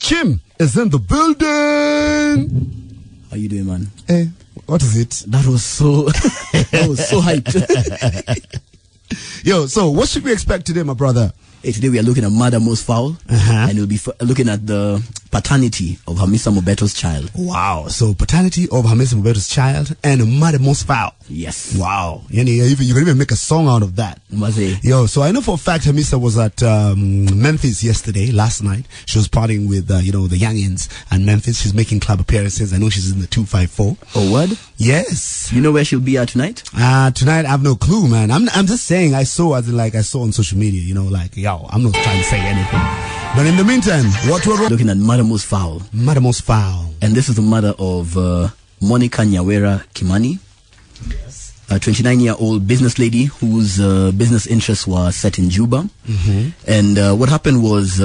Chim is in the building. How you doing, man? Hey, what is it? That was so hyped. Yo, so what should we expect today, my brother? Hey, today we are looking at Mother Most Foul, and we'll be looking at the paternity of Hamisa Mobeto's child. Wow, so paternity of Hamisa Mobeto's child and Mother Most Foul. Yes. Wow, you can even make a song out of that. Yo, so I know for a fact Hamisa was at Memphis last night. She was partying with, the youngins at Memphis. She's making club appearances. I know she's in the 254. Oh, what? Yes. You know where she'll be at tonight? Tonight I have no clue, man. I'm just saying I saw on social media, I'm not trying to say anything. But in the meantime, what we're looking at Mother Most Foul. Mother Most Foul. And this is the mother of Monica Nyawera Kimani. Yes. A 29-year-old business lady whose business interests were set in Juba. Mm-hmm. And what happened was,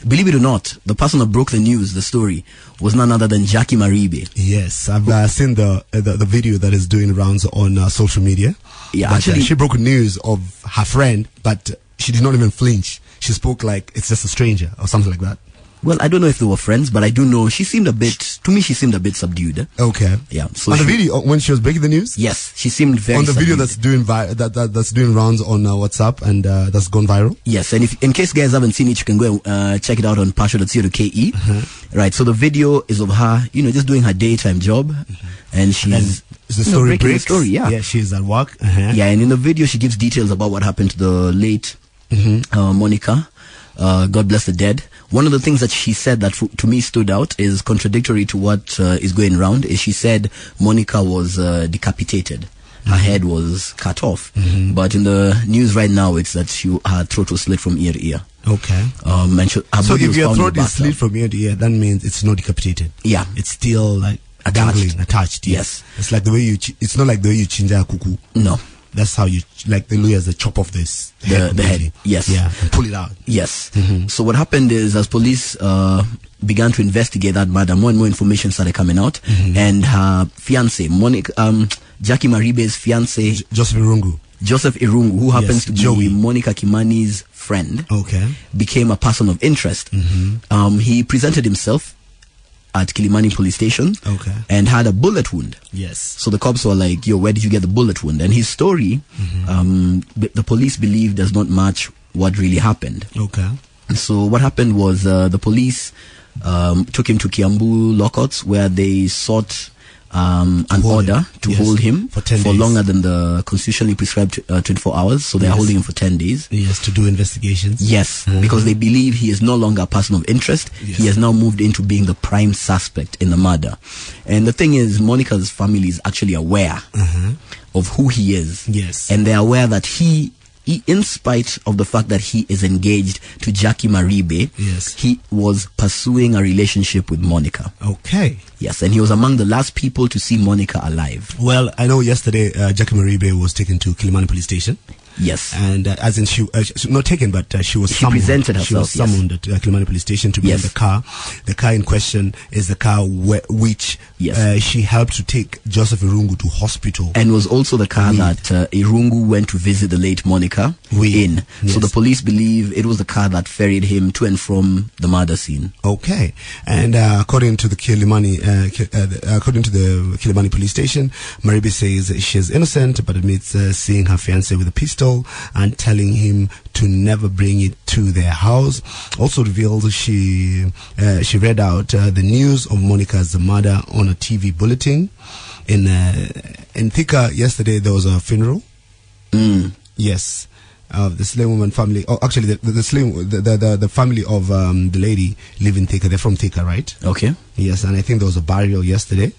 believe it or not, the person that broke the story, was none other than Jackie Maribe. Yes, I've seen the video that is doing rounds on social media. Yeah, but, actually, she broke news of her friend, but she did not even flinch. She spoke like it's just a stranger or something like that. Well, I don't know if they were friends, but I do know she seemed a bit subdued. Okay. Yeah. So on the video, when she was breaking the news? Yes, she seemed very on the subdued. video that's doing that's doing rounds on WhatsApp and that's gone viral. Yes, and if in case guys haven't seen it, you can go check it out on passion.co.ke. Right. So the video is of her, just doing her daytime job, and she's the story breaking the story. Yeah, she's at work. Yeah, and in the video she gives details about what happened to the late Monica. God bless the dead. One of the things that she said that to me stood out is contradictory to what is going around. Is she said Monica was decapitated. Her head was cut off. But in the news right now, it's that her throat was slit from ear to ear. Okay. And so if your throat is slit from ear to ear, that means it's not decapitated. Yeah. It's still like attached. Yes. It's like the way it's not like the way you chinja kuku. No. That's how you, like the lawyers, they chop off the head. Yes. Yeah, and pull it out. Yes. So what happened is, as police began to investigate that matter, more and more information started coming out, and her fiance, Jackie Maribe's fiance, Joseph Irungu, who happens to be Monica Kimani's friend, became a person of interest. He presented himself at Kilimani police station and had a bullet wound. Yes. So the cops were like, yo, where did you get the bullet wound? And his story, the police believe does not match what really happened. Okay. So what happened was the police took him to Kiambu lockouts, where they sought an order to hold him for longer than the constitutionally prescribed 24 hours. So they are holding him for 10 days. Yes, to do investigations. Yes, because they believe he is no longer a person of interest. Yes. He has now moved into being the prime suspect in the murder. And the thing is, Monica's family is actually aware of who he is. Yes. And they're aware that he, in spite of the fact that he is engaged to Jackie Maribe, he was pursuing a relationship with Monica. Okay. Yes, and he was among the last people to see Monica alive. Well, I know yesterday Jackie Maribe was taken to Kilimani police station. Yes. And as in she not taken, but she was summoned. Presented herself. She was summoned at Kilimani police station to be in the car. The car in question is the car which she helped to take Joseph Irungu to hospital. And was also the car that Irungu went to visit the late Monica in. Yes. So the police believe it was the car that ferried him to and from the murder scene. Okay. And according to the Kilimani police station, Maribe says she is innocent, but admits seeing her fiancé with a pistol and telling him to never bring it to their house. Also revealed she read out the news of Monica's murder on a TV bulletin. In Thika yesterday there was a funeral. Yes. The Slave woman family. Oh, actually, the family of the lady live in Thika. They're from Thika, right? Okay. Yes, and I think there was a burial yesterday.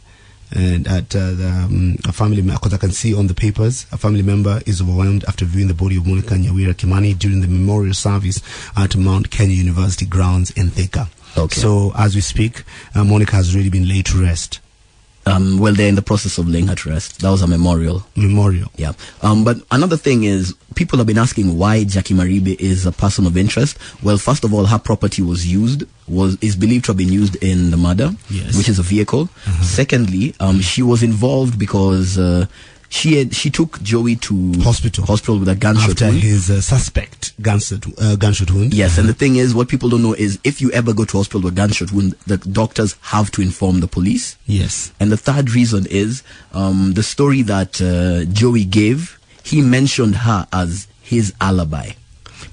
And at a family, because I can see on the papers, a family member is overwhelmed after viewing the body of Monica Nyawera Kimani during the memorial service at Mount Kenya University grounds in Thika. Okay. So as we speak, Monica has already been laid to rest. Well, they're in the process of laying her to rest. That was a memorial. Yeah. But another thing is, people have been asking why Jackie Maribe is a person of interest. Well, first of all, her property is believed to have been used in the murder, which is a vehicle. Secondly, she was involved because She took Joey to hospital with a gunshot after wound. his suspect gunshot wound. Yes, and the thing is, what people don't know is if you ever go to hospital with a gunshot wound, the doctors have to inform the police. Yes. And the third reason is the story that Joey gave. He mentioned her as his alibi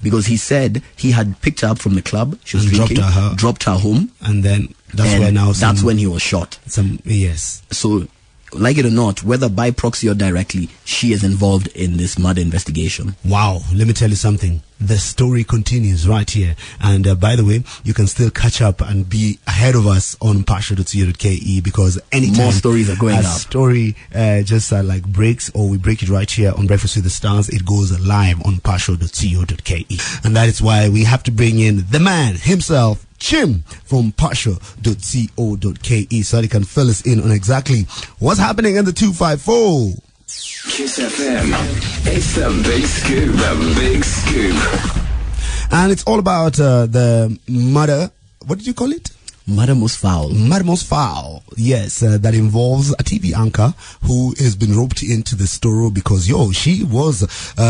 because he said he had picked her up from the club. She was drinking, dropped her home, and then that's when he was shot. Yes. So, like it or not, whether by proxy or directly, she is involved in this murder investigation. Wow. Let me tell you something. The story continues right here. And by the way, you can still catch up and be ahead of us on partial.co.ke because anytime more stories are going a up. Story just like breaks, or we break it right here on Breakfast with the Stars, it goes live on partial.co.ke. And that is why we have to bring in the man himself, Chim, from partial.co.ke, so that he can fill us in on exactly what's happening in the 254. Kiss FM. It's the big scoop, the big scoop. And it's all about the murder. What did you call it? Murder Most Foul. Murder Most Foul. Yes, that involves a TV anchor who has been roped into the story because, she was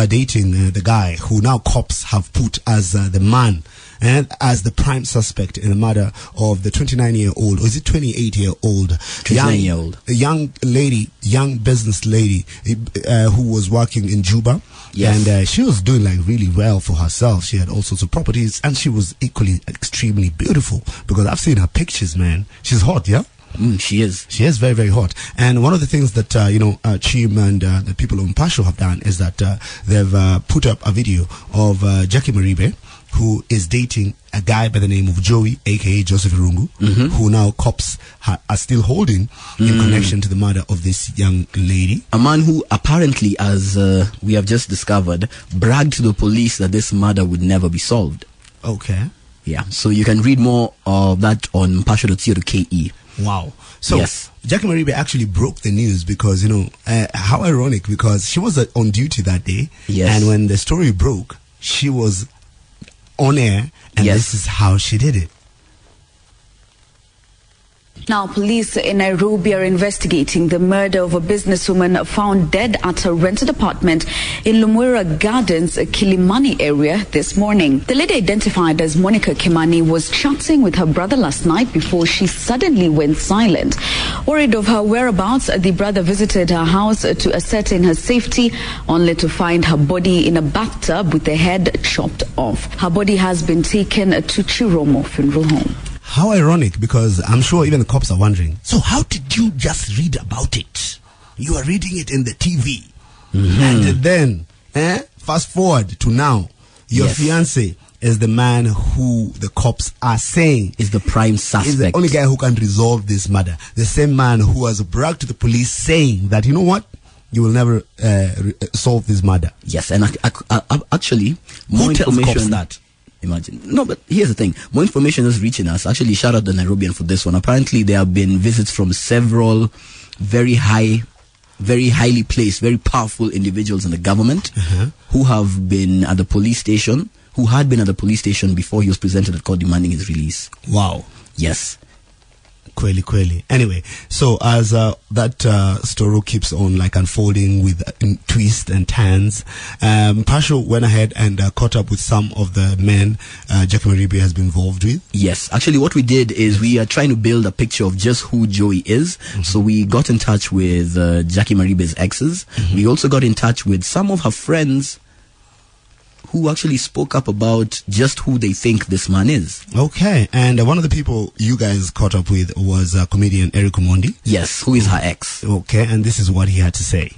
dating the guy who now cops have put as the man and as the prime suspect in the murder of the 29-year-old, or is it 28-year-old? 29-year-old. Young lady, young business lady who was working in Juba. Yes. And she was doing like really well for herself. She had all sorts of properties and she was equally extremely beautiful because I've seen her pictures, man. She's hot, yeah? She is. She is very, very hot. And one of the things that, Chim and the people on Partial have done is that they've put up a video of Jackie Maribe, who is dating a guy by the name of Joey, aka Joseph Irungu, who now cops are still holding in connection to the murder of this young lady. A man who apparently, as we have just discovered, bragged to the police that this murder would never be solved. Okay. Yeah, so you can read more of that on partial.co.ke. Wow. So, yes. Jackie Maribe actually broke the news because, how ironic, because she was on duty that day. Yes. And when the story broke, she was on air, and this is how she did it. Now, police in Nairobi are investigating the murder of a businesswoman found dead at her rented apartment in Lumwera Gardens, Kilimani area this morning. The lady, identified as Monica Kimani, was chatting with her brother last night before she suddenly went silent. Worried of her whereabouts, the brother visited her house to ascertain her safety, only to find her body in a bathtub with the head chopped off. Her body has been taken to Chiromo Funeral Home. How ironic, because I'm sure even the cops are wondering, so how did you just read about it? You are reading it in the TV. And then, fast forward to now, your fiancé is the man who the cops are saying is the prime suspect. Is the only guy who can resolve this murder. The same man who has bragged to the police saying that, you know what? You will never solve this murder. Yes, and actually, more who tells information cops that? Imagine. No, but here's the thing. More information is reaching us. Actually, shout out the Nairobian for this one. Apparently, there have been visits from several very highly placed, very powerful individuals in the government who have been at the police station, who had been at the police station before he was presented at court demanding his release. Wow. Yes. Kweli. Anyway, so as that story keeps on like unfolding with twists and turns, Partial went ahead and caught up with some of the men Jackie Maribe has been involved with. Yes, actually what we did is we are trying to build a picture of just who Joey is. So we got in touch with Jackie Maribe's exes. We also got in touch with some of her friends who actually spoke up about just who they think this man is. Okay, and one of the people you guys caught up with was comedian Eric Omondi. Yes, who is her ex. Okay, and this is what he had to say.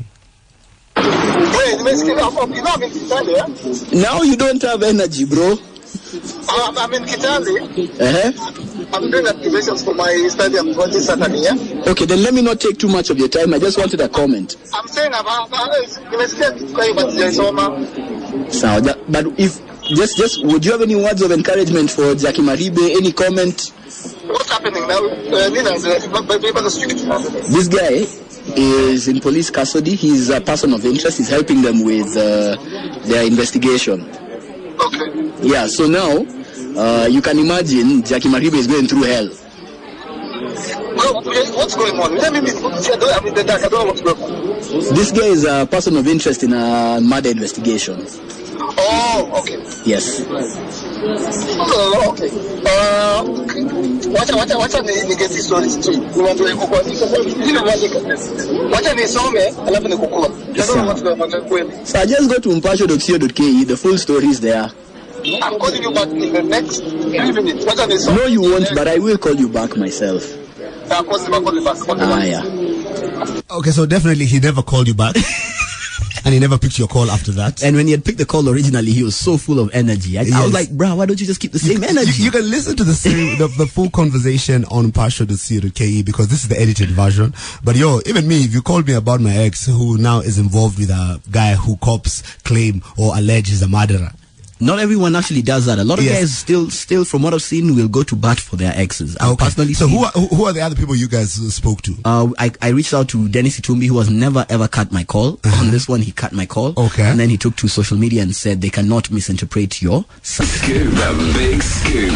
Now you don't have energy, bro. I'm in Kitale. I'm doing activations for my study. I'm going to Saturday. Okay, then let me not take too much of your time. I just wanted a comment. I'm saying about so but if just would you have any words of encouragement for Jackie Maribe? Any comment? What's happening now? This guy is in police custody. He's a person of interest. He's helping them with their investigation. Okay. Yeah, so now you can imagine Jackie Maribe is going through hell. What's going on? Let me I don't know what's going on. This guy is a person of interest in a murder investigation. Oh, okay. Yes. Oh, okay. Wacha nigeti story straight. Niwaambie kuko. Wacha nisome alafu nikukua. So I just go to mpasho.co.ke. The full story is there. I'm calling you back in the next 3 minutes. Wacha nisome. No, you won't, but I will call you back myself. I'll call you back. Yeah. Okay, so definitely he never called you back. And he never picked your call after that. And when he had picked the call originally, he was so full of energy. I was like, bro, why don't you just keep the same energy? You can listen to the full conversation on partial.co.ke because this is the edited version. But even me, if you called me about my ex who now is involved with a guy who cops claim or allege is a murderer. Not everyone actually does that. A lot of guys still, from what I've seen, will go to bat for their exes. Personally, so who are the other people you guys spoke to? I reached out to Dennis Itumbi, who has never ever cut my call. On this one, he cut my call. Okay. And then he took to social media and said they cannot misinterpret your Scoop, the big scoop.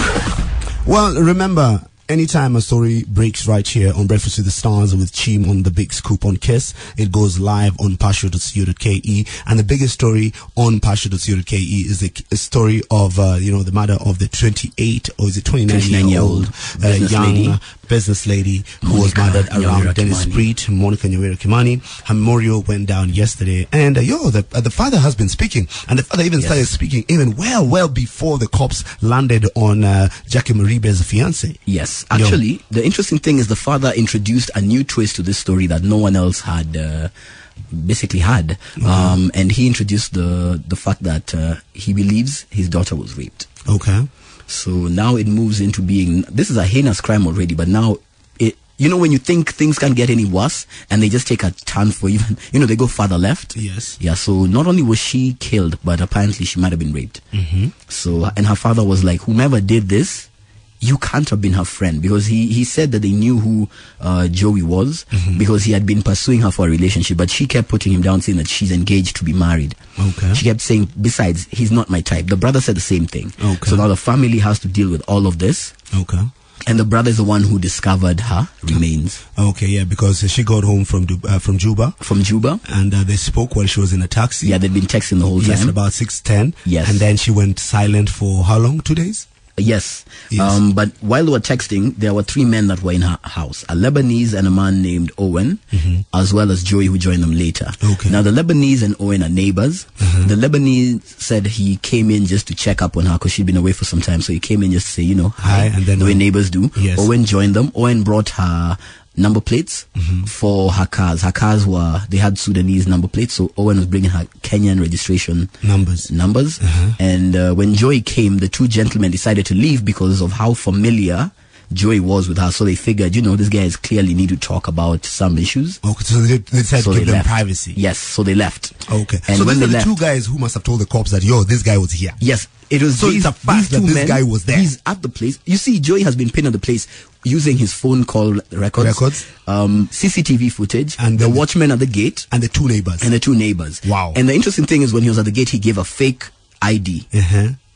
Well, remember, anytime a story breaks right here on Breakfast with the Stars with Chim on the Big Scoop on Kiss, it goes live on partial.co.ke. And the biggest story on partial.co.ke is the story of, the murder of the 29-year-old young business lady who was murdered around Dennis Street, Monica Nyawira Kimani. Her memorial went down yesterday. And, the father has been speaking. And the father even started speaking even well before the cops landed on Jackie Maribe's fiancé. Yes. Actually, the interesting thing is the father introduced a new twist to this story that no one else had basically had. And he introduced the fact that he believes his daughter was raped. Okay. So now it moves into being, this is a heinous crime already, but now when you think things can't get any worse and they just take a turn for even, they go farther left. Yes. Yeah, so not only was she killed, but apparently she might have been raped. So, and her father was like, whomever did this, you can't have been her friend, because he said that they knew who Joey was because he had been pursuing her for a relationship, but she kept putting him down, saying that she's engaged to be married. Okay. She kept saying, besides, he's not my type. The brother said the same thing. Okay. So now the family has to deal with all of this. Okay. And the brother is the one who discovered her remains. Okay, yeah, because she got home from Juba. From Juba. And they spoke while she was in a taxi. Yeah, they'd been texting the whole time. Yes, about 6:10. Yes. And then she went silent for how long? 2 days? Yes. But while they were texting, there were 3 men that were in her house. A Lebanese and a man named Owen, as well as Joey, who joined them later. Okay. Now, the Lebanese and Owen are neighbors. The Lebanese said he came in just to check up on her because she'd been away for some time. So he came in just to say, hi, and then the way neighbors do. Yes. Owen joined them. Owen brought her number plates for her cars. Her cars they had Sudanese number plates, so Owen was bringing her Kenyan registration numbers. And when Joey came, the 2 gentlemen decided to leave because of how familiar Joey was with her. So they figured, this guy is clearly need to talk about some issues. Okay, so they decided to give them privacy. Yes, so they left. Okay. And so when these are the 2 guys who must have told the cops that, this guy was here. Yes. It was so it's a fact that this guy was there. He's at the place. You see, Joey has been pinned at the place using his phone call records, CCTV footage, and the watchman at the gate, and the 2 neighbors. Wow. And the interesting thing is, when he was at the gate, he gave a fake ID.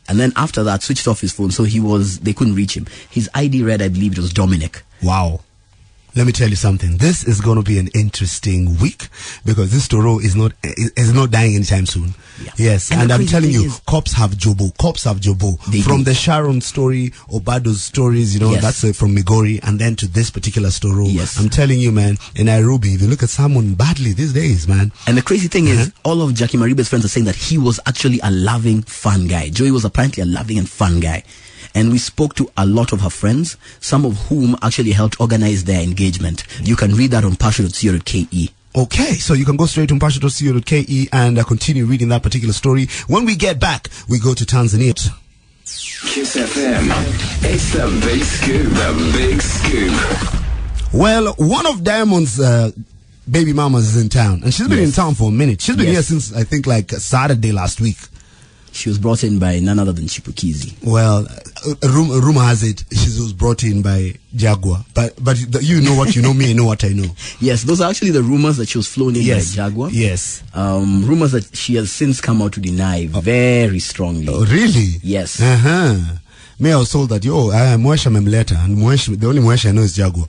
And then after that, switched off his phone, so they couldn't reach him. His ID read, I believe it was Dominic. Wow. Let me tell you something. This is going to be an interesting week because this story is not dying anytime soon. Yeah. Yes, and I'm telling you, cops have jobo. From the Sharon story, Obado's stories, that's from Migori, and then to this particular story. Yes. I'm telling you, man, in Nairobi, if you look at someone badly these days, man. And the crazy thing is, all of Jackie Maribe's friends are saying that he was actually a loving, fun guy. Joey was apparently a loving and fun guy. And we spoke to a lot of her friends, some of whom actually helped organize their engagement. You can read that on partial.co.ke. Okay, so you can go straight to partial.co.ke and continue reading that particular story. When we get back, we go to Tanzania. Kiss FM. It's the big scoop, the big scoop. Well, one of Diamond's baby mamas is in town, and she's been in town for a minute. She's been here since, I think, Saturday last week. She was brought in by none other than Chipukizi. Well, rumor has it she was brought in by Jaguar. But you know what you know, me, I know what I know. Yes, those are actually the rumors that she was flown in by Jaguar. Yes. Rumors that she has since come out to deny very strongly. Oh, really? Yes. Me, I was told that, Mwesha memleta, and the only Mwesha I know is Jaguar.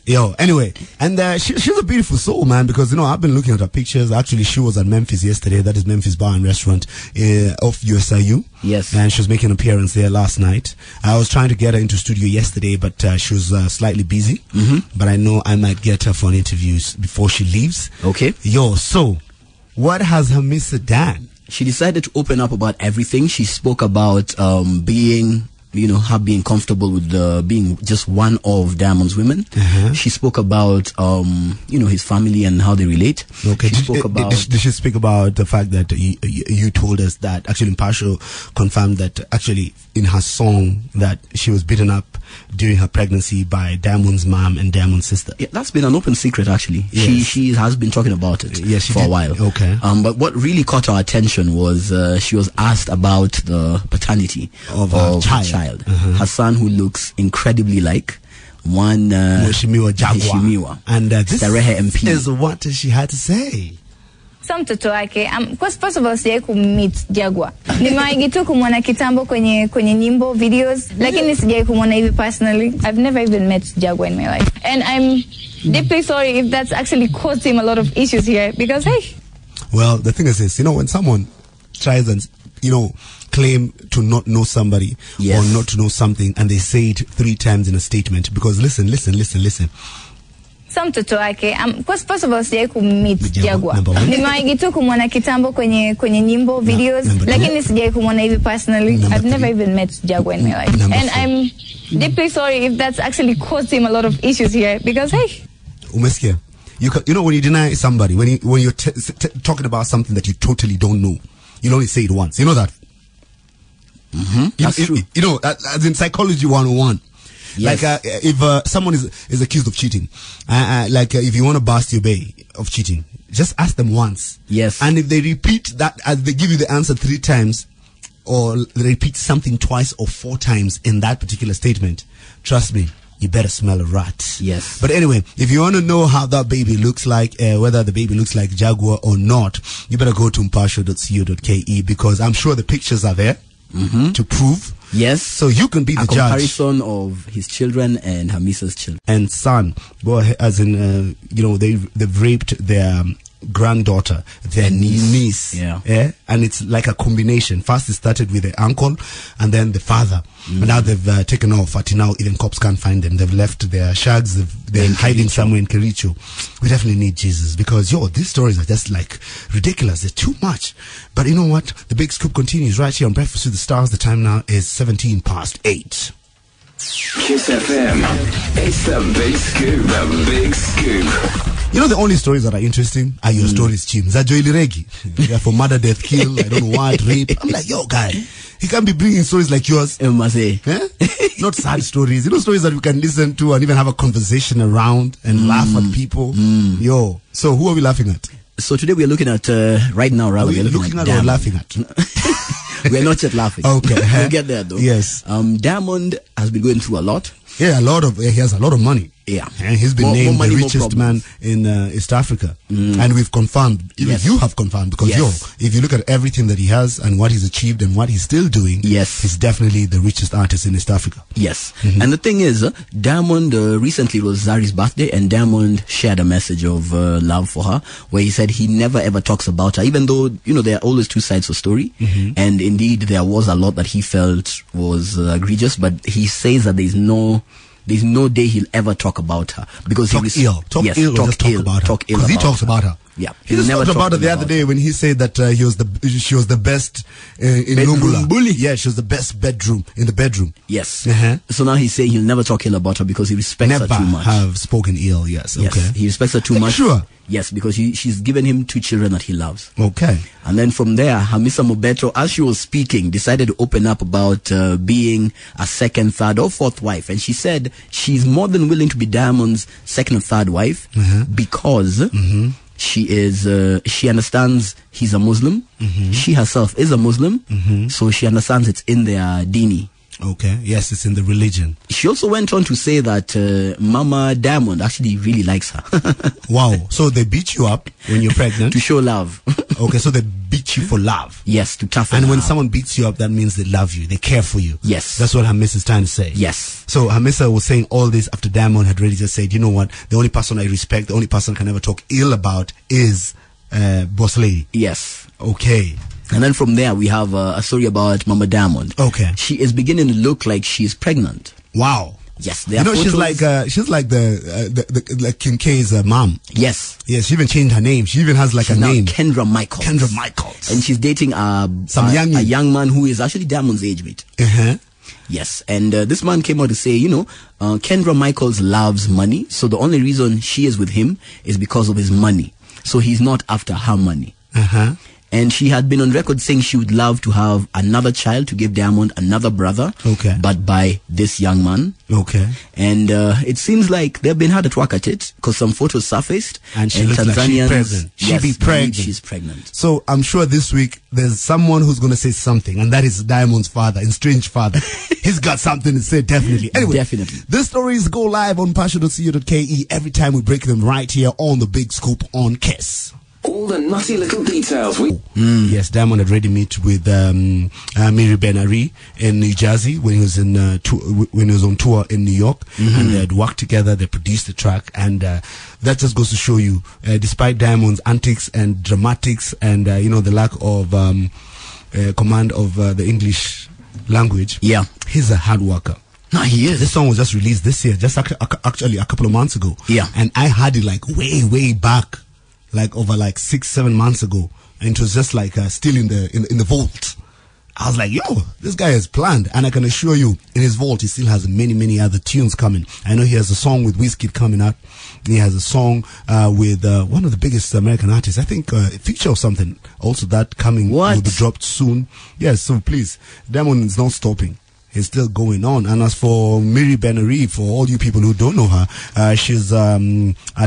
Yo, anyway, and she's a beautiful soul, man, because, I've been looking at her pictures. Actually, she was at Memphis yesterday. That is Memphis Bar and Restaurant of USIU. Yes. And she was making an appearance there last night. I was trying to get her into studio yesterday, but she was slightly busy. But I know I might get her for an interview before she leaves. Okay. Yo, so, what has Hamisa done? She decided to open up about everything. She spoke about being comfortable with being just one of Diamond's women. She spoke about, his family and how they relate. Okay. She spoke about... Did she speak about the fact that you told us that actually Impartial confirmed that actually in her song that she was beaten up during her pregnancy by Diamond's mom and Diamond's sister? Yeah, that's been an open secret, actually. Yes. She has been talking about it for a while. Okay. But what really caught our attention was she was asked about the paternity of her child. Her son, who looks incredibly like one Mheshimiwa Jaguar. Mheshimiwa. And this MP. is what she had to say. Some mtoto wake, first of all, sijai kummeet Jaguar. Nimewahi tu kumwona kitambo kwenye nyimbo videos, lakini sijai kumwona hivi personally. I've never even met Jaguar in my life. And I'm deeply sorry if that's actually caused him a lot of issues here, because hey. Well, the thing is this, when someone tries and, claim to not know somebody or not to know something, and they say it 3 times in a statement, because listen. Some mtoto wake, first of all, sijai kummeet Jaguar. Nimewahi tu kumwona kitambo kwenye nyimbo videos, lakini sijai kumwona hivi personally. I've never even met Jaguar in my life. And I'm deeply sorry if that's actually caused him a lot of issues here, because hey. Umesikia? When you deny somebody, when you're talking about something that you totally don't know, you only say it once. You know that? That's true. As in psychology 101. Yes. Like, if someone is accused of cheating, if you want to bust your bay of cheating, just ask them once. Yes. And if they repeat that, as they give you the answer 3 times, or they repeat something twice or 4 times in that particular statement, trust me, you better smell a rat. Yes. But anyway, if you want to know how that baby looks like, whether the baby looks like Jaguar or not, you better go to impartial.co.ke, because I'm sure the pictures are there to prove. Yes. So you can be the judge. A comparison of his children and Hamisa's children. And son, boy, as in, they've raped their granddaughter, their niece. Yeah. And it's like a combination. First it started with the uncle and then the father. And now they've taken off. Until now, even cops can't find them. They've left their shags. They're hiding somewhere in Kericho. We definitely need Jesus, because, these stories are just like ridiculous. They're too much. But you know what? The big scoop continues right here on Breakfast with the Stars. The time now is 8:17. Kiss FM. It's the big scoop, the big scoop. The only stories that are interesting are your stories, Chim. Zajoili Regi. For murder, death, kill, I don't know what, rape. I'm like, yo, guy, he can't be bringing stories like yours. Not sad stories. Stories that we can listen to and even have a conversation around and laugh at people. Yo, so who are we laughing at? So today we are looking at, right now, rather, we're looking at or laughing at? We're not yet laughing. Okay. We'll get there, though. Yes. Diamond has been going through a lot. Yeah, he has a lot of money. Yeah. And he's been named the richest man in East Africa. And we've confirmed, you have confirmed, because if you look at everything that he has and what he's achieved and what he's still doing, he's definitely the richest artist in East Africa. Yes. And the thing is, Diamond, recently was Zari's birthday, and Diamond shared a message of love for her, where he said he never ever talks about her, even though, there are always 2 sides to a story. And indeed, there was a lot that he felt was egregious, but he says that there's no day he'll ever talk about her, because talk ill about her. Because he talks about her. Yeah, he just talked about her the other day when he said that she was the best in Lungula. Yeah, she was the best in the bedroom. Yes. So now he's saying he'll never talk ill about her because he respects her too much. Never have spoken ill. Yes. Okay. He respects her too much. Sure. Yes, because she's given him 2 children that he loves. Okay. And then from there, Hamisa Mobeto, as she was speaking, decided to open up about being a 2nd, 3rd, or 4th wife. And she said she's more than willing to be Diamond's 2nd or 3rd wife because she understands he's a Muslim. She herself is a Muslim. So she understands it's in their dini. Okay. Yes, it's in the religion. She also went on to say that Mama Diamond actually really likes her. Wow. So they beat you up when you're pregnant? To show love. Okay, so they beat you for love. Yes, to toughen And her when up. someone beats you up, that means they love you. They care for you. Yes. That's what Hamisa is trying to say. Yes. So Hamisa was saying all this after Diamond had already just said, you know what, the only person I respect, the only person I can never talk ill about is Boss Lady. Yes. Okay. And then from there, we have a story about Mama Diamond. Okay. She is beginning to look like she's pregnant. Wow. Yes. You know, she's like the Kim K's mom. Yes. Yes, she even changed her name. She even has like She's a now name. Kendra Michaels. Kendra Michaels. And she's dating a young man who is actually Diamond's age mate. Uh-huh. Yes, and this man came out to say, Kendra Michaels loves money, so the only reason she is with him is because of his money. So he's not after her money. Uh-huh. And she had been on record saying she would love to have another child, to give Diamond another brother. Okay. But by this young man. Okay. And it seems like they've been hard at work at it, because some photos surfaced. And she looks like she's pregnant. Yes, be pregnant. she's pregnant. So I'm sure this week there's someone who's going to say something, and that is Diamond's father, estranged father. He's got something to say, definitely. Anyway, Definitely. These stories go live on passion.co.ke every time we break them right here on the Big Scoop on KISS. All the nutty little details. Yes, Diamond had already met with Miri Ben-Ari in New Jersey when he was when he was on tour in New York, and they had worked together. They produced the track, and that just goes to show you, despite Diamond's antics and dramatics and the lack of command of the English language, Yeah. he's a hard worker. No, he is. This song was just released this year, just actually a couple of months ago. Yeah. And I had it like way back, like over like 6-7 months ago, and it was just like still in the vault. I was like, yo, this guy has planned, and I can assure you, in his vault, he still has many other tunes coming. I know he has a song with Wizkid coming out. He has a song with one of the biggest American artists, I think Future or something, also that coming will be dropped soon. Yes, so please, Diamond is not stopping. He's still going on. And as for Miri Ben-Ari, for all you people who don't know her, she's a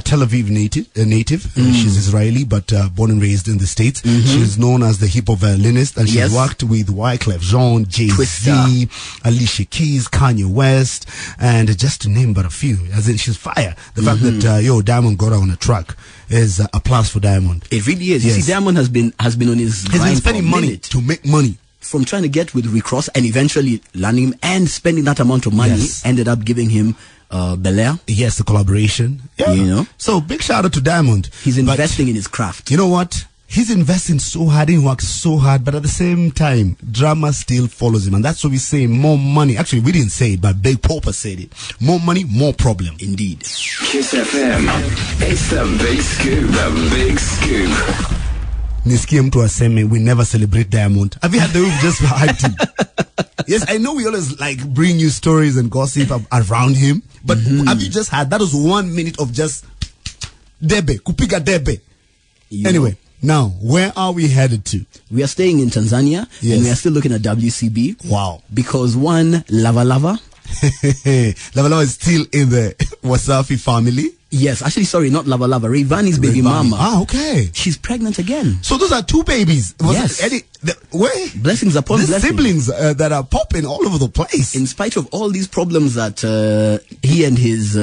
Tel Aviv native. She's Israeli, but born and raised in the States. She's known as the hip-hop violinist, and she's worked with Wyclef Jean, Jay-Z, Alicia Keys, Kanye West, and just to name but a few. As in, she's fire. The fact that Diamond got her on a track is a plus for Diamond. It really is. Yes. You see, Diamond has been on his grind. He's been spending money to make money. From trying to get with Rick Ross and eventually landing him, and spending that amount of money ended up giving him Bel Air. Yes, the collaboration. Yeah. So big shout out to Diamond. He's investing in his craft. You know what? He's investing so hard, he works so hard, but at the same time, drama still follows him. And that's what we say, more money. Actually, we didn't say it, but Big Papa said it. More money, more problem. Indeed. KISS FM. It's the Big Scoop. The Big Scoop. Nisikie mtu aseme we never celebrate Diamond. Have you had the way we just hyped him? Yes, I know we always like bring you stories and gossip around him, but have you just had, that was 1 minute of just debe, kupiga debe. Anyway, now, where are we headed to? We are staying in Tanzania, and we are still looking at WCB. Wow. Because one, Lava Lava. Lava Lava is still in the Wasafi family. Yes, actually, sorry, not Lava Lava. Rayvanny's baby mama. Ah, okay. She's pregnant again. So those are two babies. Blessings upon blessings. Siblings that are popping all over the place. In spite of all these problems that he and his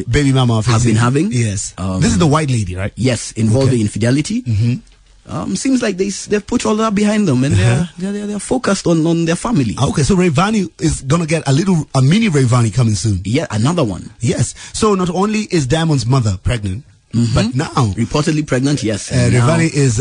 baby mama have been having. Yes. This is the white lady, right? Yes, involving infidelity. Seems like they've put all that behind them, and they're focused on their family. Okay, so Rayvanny is gonna get a mini Rayvanny coming soon. Yeah, another one. Yes. So not only is Diamond's mother pregnant, but now reportedly pregnant. Yes. Rayvanny is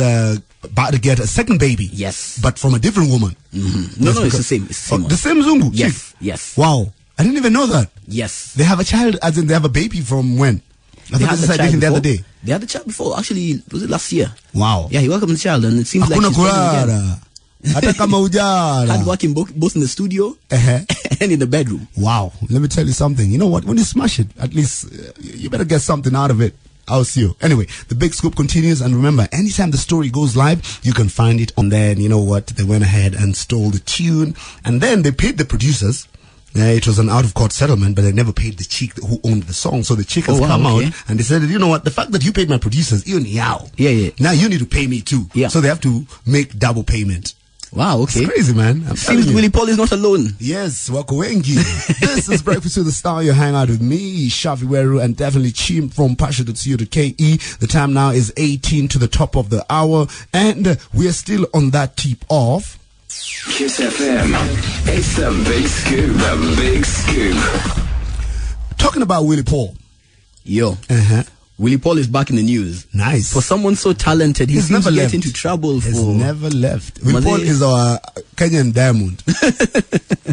about to get a second baby. Yes. But from a different woman. No, it's the same. It's the same. The same Zungu. Yes. Chief. Yes. Wow. I didn't even know that. Yes. They have a child, as in they have a baby from when? They had the child the other day. They had the child before. Actually, was it last year? Wow. Yeah, he welcomed the child, and it seems like she's pregnant again. Hard working both in the studio and in the bedroom. Wow. Let me tell you something. You know what? When you smash it, at least you better get something out of it. I'll see you. Anyway, the Big Scoop continues, and remember, anytime the story goes live, you can find it on there. And you know what? They went ahead and stole the tune, and then they paid the producers. It was an out-of-court settlement, but they never paid the chick who owned the song. So the chick has come out and they said, you know what, the fact that you paid my producers, you now. Yeah. Now you need to pay me too. Yeah. So they have to make double payment. Wow, okay. It's crazy, man. Seems Willie Paul is not alone. Yes, Wako Wengi. This is Breakfast with the Star. You hang out with me, Shafi Weru, and definitely Chim from Pasha.co.ke. The time now is 18 to the top of the hour, and we are still on that tip off. Kiss FM. It's the big scoop, the big scoop. Talking about Willie Paul. Yo. Willie Paul is back in the news. Nice. For someone so talented, he seems to get into trouble for... He's never left. Willie Paul is our Kenyan Diamond.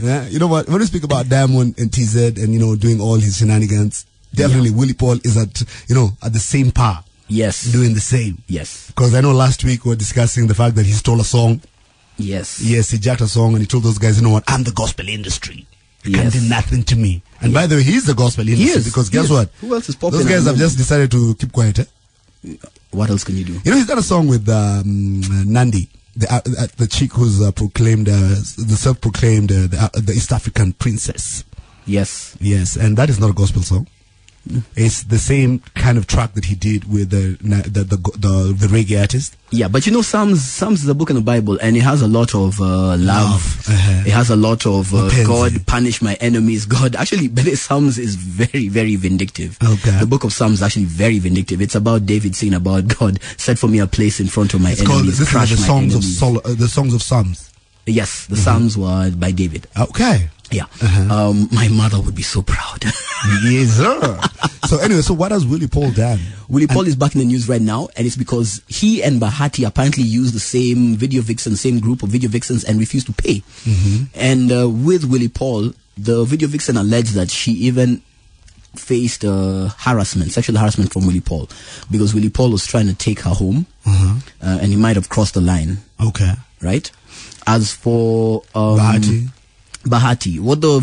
Yeah, you know what? When we speak about Diamond and TZ and, you know, doing all his shenanigans, definitely Willie Paul is at, you know, at the same par. Yes. Doing the same. Yes. Because I know last week we were discussing the fact that he stole a song. Yes. Yes, he jacked a song and he told those guys, you know what? I'm the gospel industry. You can't do nothing to me. And by the way, he's the gospel industry because guess what? Who else is popular? Those guys have just decided to keep quiet. What else can you do? You know, he's got a song with Nandi, the chick who's proclaimed, the self-proclaimed, the East African princess. Yes. Yes, and that is not a gospel song. It's the same kind of track that he did with the reggae artist. Yeah, but you know, Psalms is a book in the Bible, and it has a lot of love. It has a lot of God punish my enemies. God actually, but Psalms is very, very vindictive. Okay. The book of Psalms is actually very vindictive. It's about David saying about God, set for me a place in front of my enemies. This is the songs of Psalms. Yes, the Psalms were by David. Okay. Yeah. My mother would be so proud. Yes, sir. So anyway, so what has Willie Paul done? Willie Paul is back in the news right now, and it's because he and Bahati apparently used the same video vixen, same group of video vixens, and refused to pay. And with Willie Paul, the video vixen alleged that she even faced sexual harassment from Willie Paul, because Willie Paul was trying to take her home, and he might have crossed the line. Okay. Right? As for Bahati, what the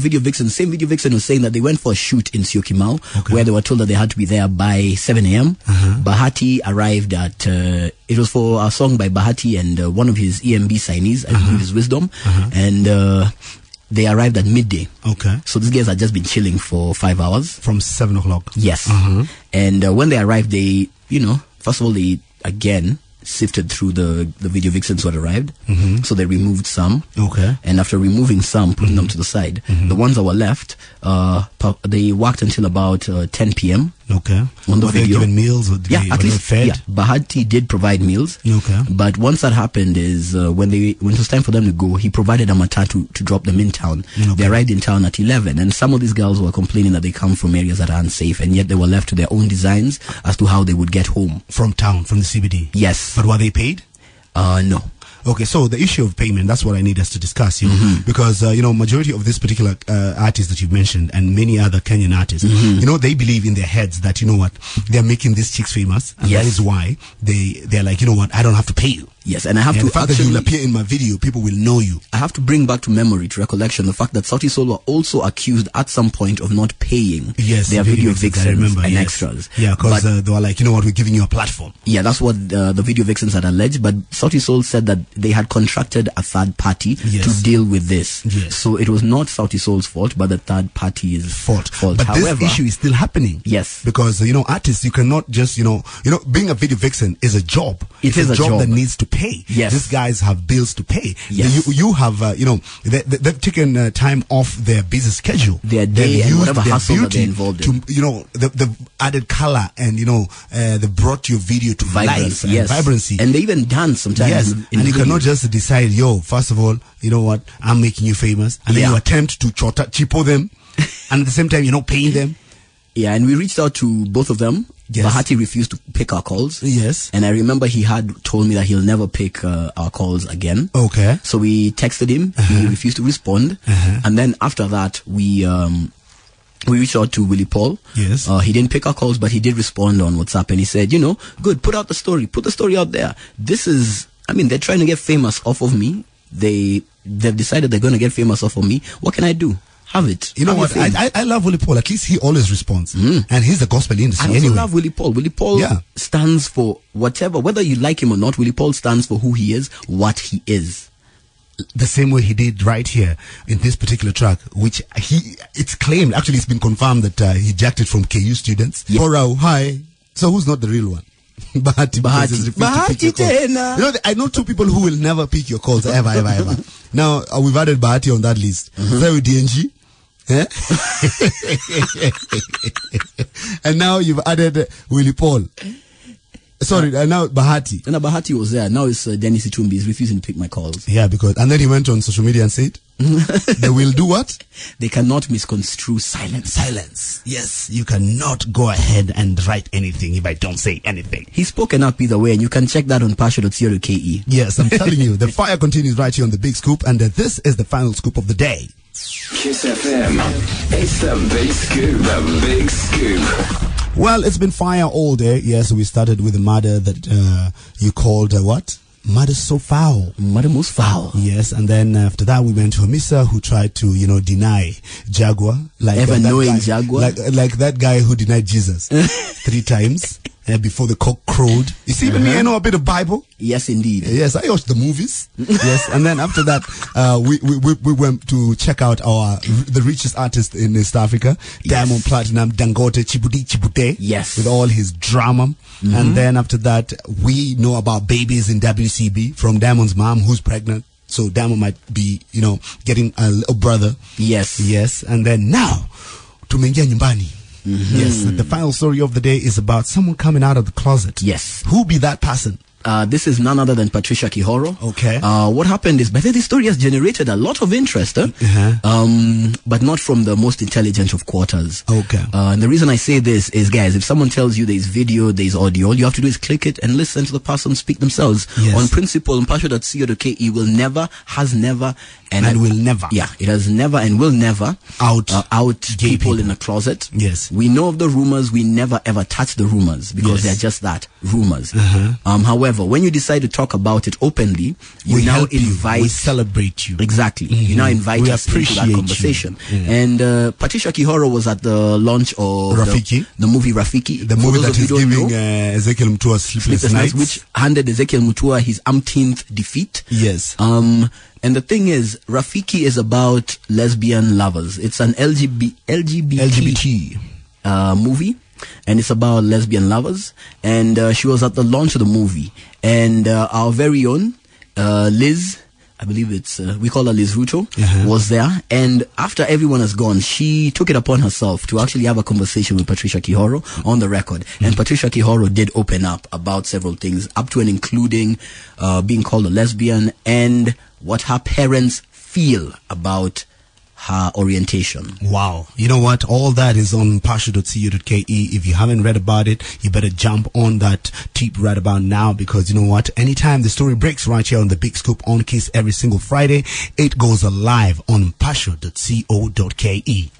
same video vixen was saying that they went for a shoot in Syokimau, where they were told that they had to be there by 7 a.m. Bahati arrived at, it was for a song by Bahati and one of his EMB signees, I believe his Wisdom, and they arrived at midday. Okay. So these guys had just been chilling for 5 hours. From 7 o'clock. Yes. And when they arrived, they, you know, first of all, they, again, sifted through the video vixens who had arrived. So they removed some. Okay. And after removing some, putting them to the side, the ones that were left, they worked until about 10 p.m. Okay. On the were video. They given meals? Or at least fed? Yeah. Bahati did provide meals. Okay. But once that happened is when it was time for them to go, he provided a matatu to drop them in town. Okay. They arrived in town at 11, and some of these girls were complaining that they come from areas that are unsafe, and yet they were left to their own designs as to how they would get home. From town, from the CBD? Yes. But were they paid? No. Okay, so the issue of payment, that's what I need us to discuss here. Because, you know, majority of this particular artist that you've mentioned and many other Kenyan artists, you know, they believe in their heads that, you know what, they're making these chicks famous. And that is why they're like, you know what, I don't have to pay you. Yes, and I have to the fact that you'll appear in my video, people will know you. I have to bring back to memory, to recollection, the fact that Sauti Sol were also accused at some point of not paying their video vixens and extras. Yeah, because they were like, you know what, we're giving you a platform. Yeah, that's what the video vixens had alleged, but Sauti Sol said that they had contracted a third party to deal with this. Yes. So it was not Sauti Sol's fault, but the third party's fault. But however, this issue is still happening. Yes. Because, you know, artists, you cannot just, you know, being a video vixen is a job. It's a job that needs to pay. Yes. These guys have bills to pay. Yes. You have, you know, they've taken time off their busy schedule. Their day and whatever hustle that they're involved in. You know, they've added color and, you know, they brought your video to life and vibrancy. And they even dance sometimes. Yes. And you cannot just decide, yo, first of all, you know what, I'm making you famous. And then you attempt to cheapo them. And at the same time, you're not paying them. Yeah, and we reached out to both of them. Yes. Bahati refused to pick our calls. Yes. And I remember he had told me that he'll never pick our calls again. Okay. So we texted him. He refused to respond. And then after that, we reached out to Willie Paul. Yes. He didn't pick our calls, but he did respond on WhatsApp. And he said, you know, good, put out the story. Put the story out there. This is, I mean, they're trying to get famous off of me. They've decided they're going to get famous off of me. What can I do? Have it. You know what? I love Willie Paul. At least he always responds. And he's the gospel industry I also love Willie Paul. Willie Paul stands for whatever, whether you like him or not, Willie Paul stands for who he is, what he is. The same way he did right here in this particular track, which it's claimed, actually it's been confirmed that he jacked it from KU students. Yeah. Hi. So who's not the real one? Bahati tena. You know, I know two people who will never pick your calls ever. Now we've added Bahati on that list. So with DNG. Eh? And now you've added Willie Paul. Sorry, now Bahati. And Bahati was there. Now it's Dennis Itumbi. He's refusing to pick my calls. Yeah, and then he went on social media and said, they will do what? They cannot misconstrue silence. Silence. Yes, you cannot go ahead and write anything if I don't say anything. He's spoken up either way, and you can check that on passion.co.ke. Yes, I'm telling you, the fire continues right here on the Big Scoop, and this is the final scoop of the day. Kiss FM. It's the Big Scoop, the Big Scoop. Well, it's been fire all day. Yes, we started with a murder that you called what? Murder so foul. Murder most foul. Yes, and then after that we went to Hamisa, who tried to, deny Jaguar. Like ever knowing Jaguar? Like that guy who denied Jesus 3 times. Before the cock crowed. You see, me, I know a bit of Bible. Yes, indeed. Yes, I watched the movies. Yes, and then after that, we went to check out the richest artist in East Africa, Diamond Platinum, Dangote Chibute. Yes, with all his drama. And then after that, we know about babies in WCB from Diamond's mom who's pregnant. So Diamond might be, getting a little brother. Yes, and then now tumeingia nyumbani. Yes, the final story of the day is about someone coming out of the closet. Yes. Who be that person? This is none other than Patricia Kihoro. Okay. What happened is, but this story has generated a lot of interest, but not from the most intelligent of quarters. Okay. And the reason I say this is, guys, if someone tells you there's video, there's audio, all you have to do is click it and listen to the person speak themselves. Yes. On principle, passion.co.ke will never, has never, and will never. Yeah, it has never and will never out people in a closet. Yes. We know of the rumors. We never ever touch the rumors because they're just that, rumors. However, when you decide to talk about it openly, we now invite. We celebrate you. Exactly. You now invite us into that conversation. And Patricia Kihoro was at the launch of Rafiki, the movie Rafiki, the movie that is giving Ezekiel Mutua sleepless nights, which handed Ezekiel Mutua his umpteenth defeat. Yes. And the thing is, Rafiki is about lesbian lovers. It's an LGBT movie. And it's about lesbian lovers. And she was at the launch of the movie. And our very own Liz, I believe it's we call her Liz Ruto, was there. And after everyone has gone, she took it upon herself to actually have a conversation with Patricia Kihoro on the record. And Patricia Kihoro did open up about several things, up to and including being called a lesbian and what her parents feel about her orientation. Wow. You know what? All that is on passion.co.ke. If you haven't read about it, you better jump on that tip right about now, because you know what? Anytime the story breaks right here on the Big Scoop on Kiss every single Friday, it goes live on passion.co.ke.